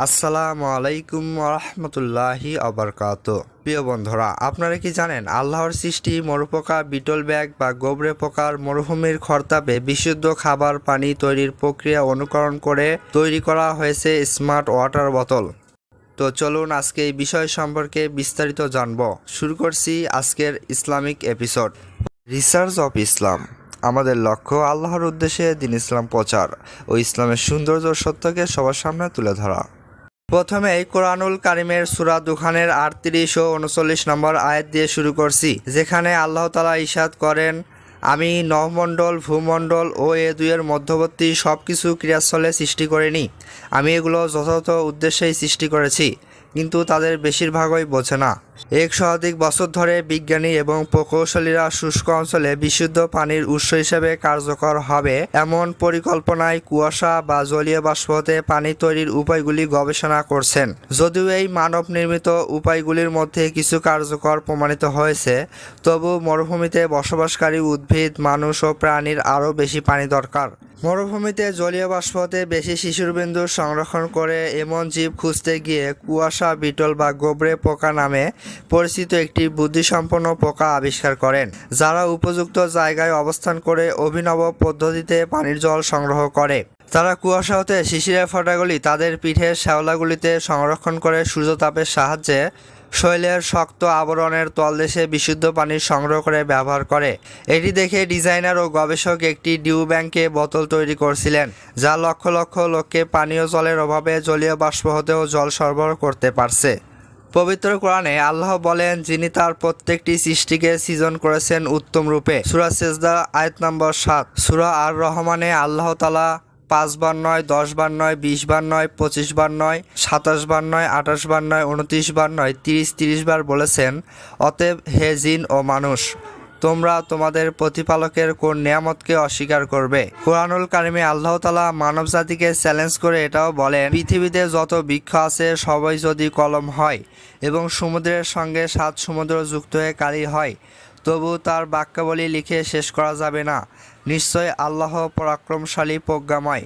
আসসালামু আলাইকুম রহমতুল্লাহি আবরকাত। প্রিয় বন্ধুরা, আপনারা কি জানেন আল্লাহর সৃষ্টি মরুপোকা, বিটল ব্যাগ বা গোবরে পোকার মরুভূমির খরতাপে বিশুদ্ধ খাবার পানি তৈরির প্রক্রিয়া অনুকরণ করে তৈরি করা হয়েছে স্মার্ট ওয়াটার বোতল। তো চলুন আজকে এই বিষয় সম্পর্কে বিস্তারিত জানব। শুরু করছি আজকের Islamic episode. Research of Islam. আমাদের লক্ষ্য আল্লাহর উদ্দেশ্যে দ্বীন ইসলাম প্রচার ও ইসলামের সৌন্দর্য সত্যকে সবার সামনে তুলে ধরা। প্রথমেই কোরআনুল কারিমের সূরা দুখানের ৩৮ ও ৩৯ নম্বর আয়াত দিয়ে শুরু করছি, যেখানে আল্লাহ তাআলা ইরশাদ করেন, আমি নভমণ্ডল, ভূমণ্ডল ও এ দুইয়ের মধ্যবর্তী সব কিছু ক্রিয়াস্থলে সৃষ্টি করিনি। আমি এগুলো যথাযথ উদ্দেশ্যেই সৃষ্টি করেছি, কিন্তু তাদের বেশিরভাগই বোঝে না। ১০০ বছর ধরে বিজ্ঞানী এবং প্রকৌশলীরা শুষ্ক অঞ্চলে বিশুদ্ধ পানির উৎস হিসেবে কার্যকর হবে এমন পরিকল্পনায় কুয়াশা বা জলীয় বাষ্প হতে পানি তৈরির উপায়গুলি গবেষণা করছেন। যদিও এই মানব নির্মিত উপায়গুলির মধ্যে কিছু কার্যকর প্রমাণিত হয়েছে, তবু মরুভূমিতে বসবাসকারী উদ্ভিদ, মানুষ ও প্রাণীর আরও বেশি পানি দরকার। মরুভূমিতে জলীয় বাষ্প হতে বেশি শিশুর বিন্দু সংরক্ষণ করে এমন জীব খুঁজতে গিয়ে কুয়াশা বিটল বা গোবরে পোকা নামে পরিচিত একটি বুদ্ধিসম্পন্ন পোকা আবিষ্কার করেন, যারা উপযুক্ত জায়গায় অবস্থান করে অভিনব পদ্ধতিতে পানির জল সংগ্রহ করে। তারা কুয়াশা হতে শিশিরের ফোঁটাগুলি তাদের পিঠের শ্যাওলাগুলিতে সংরক্ষণ করে সূর্যতাপের সাহায্যে শৈলের শক্ত আবরণের তলদেশে বিশুদ্ধ পানি সংগ্রহ করে ব্যবহার করে। এটি দেখে ডিজাইনার ও গবেষক একটি ডিউ ব্যাংকে বোতল তৈরি করছিলেন, যা লক্ষ লক্ষ লোককে পানীয় জলের অভাবে জলীয় বাষ্প হতেও জল সরবরাহ করতে পারছে। পবিত্র কোরআনে আল্লাহ বলেন, যিনি তার প্রত্যেকটি সৃষ্টিকে সৃজন করেছেন উত্তম রূপে। সূরা সেজদা আয়াত নম্বর ৭। সূরা আর রহমানে আল্লাহ তাআলা ৫ বার নয়, ১০ বার নয়, ২০ বার নয়, ২৫ বার নয়, ২৭ বার নয়, ২৮ বার নয়, ২৯ বার নয়, ৩০ বার বলেছেন, অতএব হে জিন ও মানুষ, তোমরা তোমাদের প্রতিপালকের কোন নিয়ামতকে অস্বীকার করবে? কোরআনুল কারিমে আল্লাহ তাআলা মানব জাতিকে চ্যালেঞ্জ করে এটাও বলেন, পৃথিবীতে যত বৃক্ষ আছে সবাই যদি কলম হয় এবং সমুদ্রের সঙ্গে ৭ সমুদ্র যুক্ত হয়ে কালি হয়, তবু তার বাক্যাবলী লিখে শেষ করা যাবে না। নিশ্চয় আল্লাহ পরাক্রমশালী, প্রজ্ঞাময়।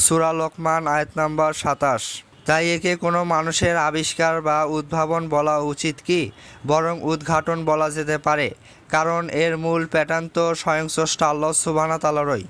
সূরা লোকমান আয়াত নম্বর ২৭। তাই একে কোনো মানুষের আবিষ্কার বা উদ্ভাবন বলা উচিত কি, বরং উদ্ঘাটন বলা যেতে পারে, কারণ এর মূল প্যাটার্ন তো স্বয়ং স্রষ্টা আল্লাহ সুবহানাহু ওয়া তাআলারই।